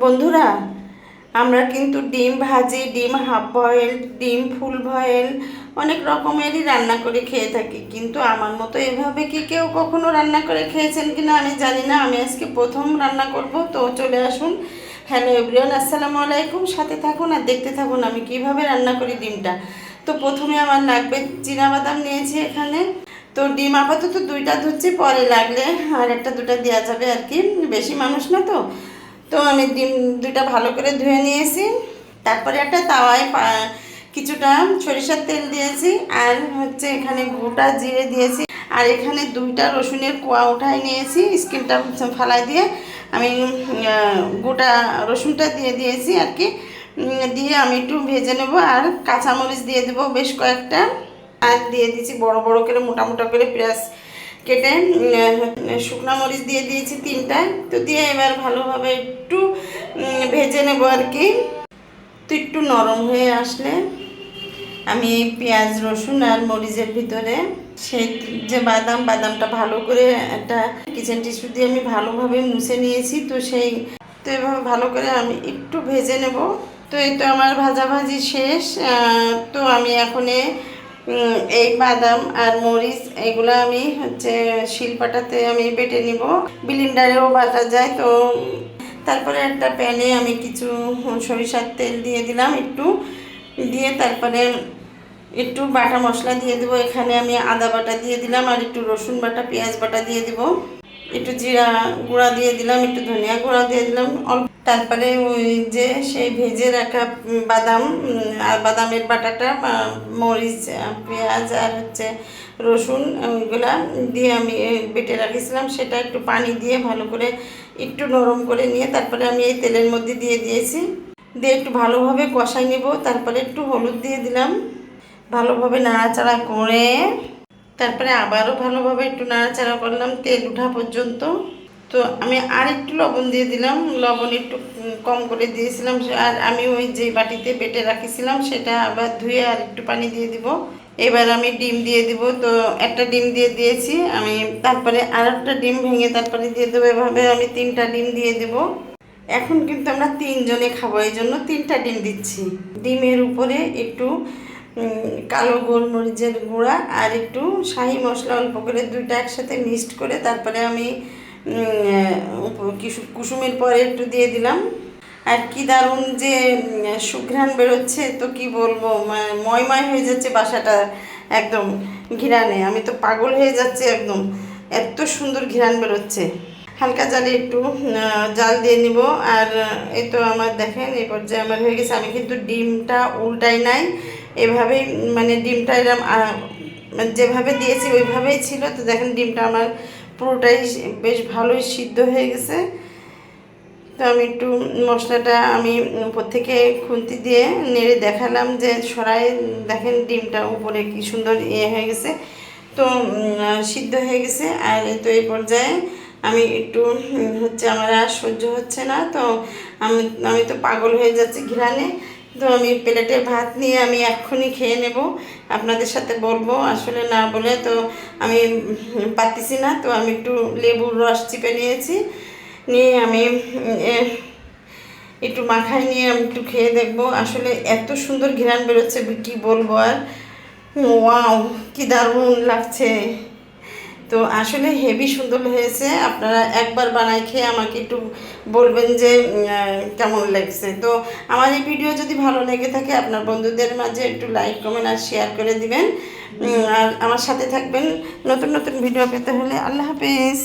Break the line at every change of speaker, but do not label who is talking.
বন্ধুরা, আমরা কিন্তু ডিম ভাজি, ডিম হাফ বয়েল, ডিম ফুল বয়েল অনেক রকমেরই রান্না করে খেয়ে থাকি, কিন্তু আমার মতো এভাবে কি কেউ কখনো রান্না করে খেয়েছেন কিনা আমি জানি না। আমি আজকে প্রথম রান্না করব, তো চলে আসুন। হ্যালো এভরিওয়ান, আসসালামু আলাইকুম। সাথে থাকুন আর দেখতে থাকুন আমি কিভাবে রান্না করি ডিমটা। তো প্রথমে আমার লাগবে চীনাবাদাম নিয়েছি এখানে। তো ডিম আপাতত দুইটা ধুচ্ছি, পরে লাগলে আর একটা দুটা দেওয়া যাবে আর কি, বেশি মানুষ না তো। তো আমি ডিম দুটা ভালো করে ধুয়ে নিয়েছি। তারপরে একটা তাওয়ায় কিছুটা সরিষার তেল দিয়েছি, আর হচ্ছে এখানে গোটা জিরে দিয়েছি, আর এখানে দুইটা রসুনের কোয়া উঠাই নিয়েছি, স্কিনটা ফালাই দিয়ে আমি গোটা রসুনটা দিয়ে দিয়েছি আর কি। দিয়ে আমি একটু ভেজে নেব, আর কাঁচামরিচ দিয়ে দেবো বেশ কয়েকটা, আর দিয়ে দিয়েছি বড় বড় করে মোটা মোটা করে পেঁয়াজ কেটে, শুকনো মরিচ দিয়ে দিয়েছি তিনটা। তো দিয়ে এবার ভালোভাবে একটু ভেজে নেব আর কি। তো একটু নরম হয়ে আসলে আমি পেঁয়াজ রসুন আর মরিচের ভিতরে সেই যে বাদামটা ভালো করে একটা কিচেন টিস্যু দিয়ে আমি ভালোভাবে মুছে নিয়েছি। তো এভাবে ভালো করে আমি একটু ভেজে নেব। তো এই তো আমার ভাজাভাজি শেষ। তো আমি এখন এই বাদাম আর মরিচ এগুলো আমি হচ্ছে শিলপাটাতে আমি বেটে নিব, ব্লেন্ডারেও বাটা যায়। তো তারপরে একটা প্যানে আমি কিছু সরিষার তেল দিয়ে দিলাম একটু, দিয়ে তারপরে একটু বাটা মশলা দিয়ে দেবো। এখানে আমি আদা বাটা দিয়ে দিলাম, আর একটু রসুন বাটা, পেঁয়াজ বাটা দিয়ে দিব, একটু জিরা গুঁড়া দিয়ে দিলাম, একটু ধনিয়া গুঁড়া দিয়ে দিলাম অল্প। তারপরে ওই যে সেই ভেজে রাখা বাদাম আর বাদামের বাটাটা, মরিচ, পেঁয়াজ আর হচ্ছে রসুন ওইগুলা দিয়ে আমি বেটে রাখিছিলাম, সেটা একটু পানি দিয়ে ভালো করে একটু নরম করে নিয়ে তারপরে আমি এই তেলের মধ্যে দিয়ে দিয়েছি। দিয়ে একটু ভালোভাবে কষাই নেব। তারপরে একটু হলুদ দিয়ে দিলাম, ভালোভাবে নাড়াচাড়া করে তারপরে আবারও ভালোভাবে একটু নাড়াচাড়া করলাম তেল ওঠা পর্যন্ত। তো আমি আর একটু লবণ দিয়ে দিলাম, লবণ একটু কম করে দিয়েছিলাম। আর আমি ওই যে বাটিতে বেটে রাখিছিলাম সেটা আবার ধুয়ে আর একটু পানি দিয়ে দিব। এবার আমি ডিম দিয়ে দিব। তো একটা ডিম দিয়ে দিয়েছি আমি, তারপরে আর একটা ডিম ভেঙে তারপরে দিয়ে দেবো। এভাবে আমি তিনটা ডিম দিয়ে দেব। এখন কিন্তু আমরা তিনজনে খাবো, এই জন্য তিনটা ডিম দিচ্ছি। ডিমের উপরে একটু কালো গোলমরিচের গুঁড়া আর একটু শাহি মশলা অল্প করে দুইটা একসাথে মিক্সড করে তারপরে আমি কুসুমের পরে একটু দিয়ে দিলাম। আর কি দারুণ যে সুঘ্রাণ বেরোচ্ছে, তো কি বলবো, ময়ময় হয়ে যাচ্ছে বাসাটা একদম ঘিরানে। আমি তো পাগল হয়ে যাচ্ছে একদম, এত সুন্দর ঘিরাণ বেরোচ্ছে। হালকা জালে একটু জাল দিয়ে নিব। আর এই তো আমার দেখেন এই পর্যায়ে আমার হয়ে গেছে। আমি কিন্তু ডিমটা উল্টাই নাই, এভাবেই মানে ডিমটা এরকম যেভাবে দিয়েছি ওইভাবেই ছিল। তো দেখেন ডিমটা আমার পুরোটাই বেশ ভালোই সিদ্ধ হয়ে গেছে। তো আমি একটু মশলাটা আমি উপর থেকে খুন্তি দিয়ে নেড়ে দেখালাম যে সরাই, দেখেন ডিমটা উপরে কি সুন্দর হয়ে গেছে। তো সিদ্ধ হয়ে গেছে। আর তো এই পর্যায়ে আমি একটু হচ্ছে আমার আর সহ্য হচ্ছে না, তো আমি তো পাগল হয়ে যাচ্ছি ঘিরানে। তো আমি প্লেটে ভাত নিয়ে আমি এক্ষুনি খেয়ে নেব, আপনাদের সাথে বলবো। আসলে না বলে তো আমি পারতেছি না। তো আমি একটু লেবুর রস চিপে নিয়েছি, নিয়ে আমি একটু মাখায় নিয়ে আমি একটু খেয়ে দেখবো। আসলে এত সুন্দর ঘ্রাণ বেরোচ্ছে কী বলবো আর। ওয়াও, কি দারুণ লাগছে। তো আসলে হেভি সুন্দর হয়েছে। আপনারা একবার বানাই খেয়ে আমাকে একটু বলবেন যে কেমন লাগছে। তো আমার এই ভিডিও যদি ভালো লেগে থাকে আপনার বন্ধুদের মাঝে একটু লাইক কমেন্ট আর শেয়ার করে দিবেন, আর আমার সাথে থাকবেন নতুন নতুন ভিডিও পেতে হলে। আল্লাহ হাফেজ।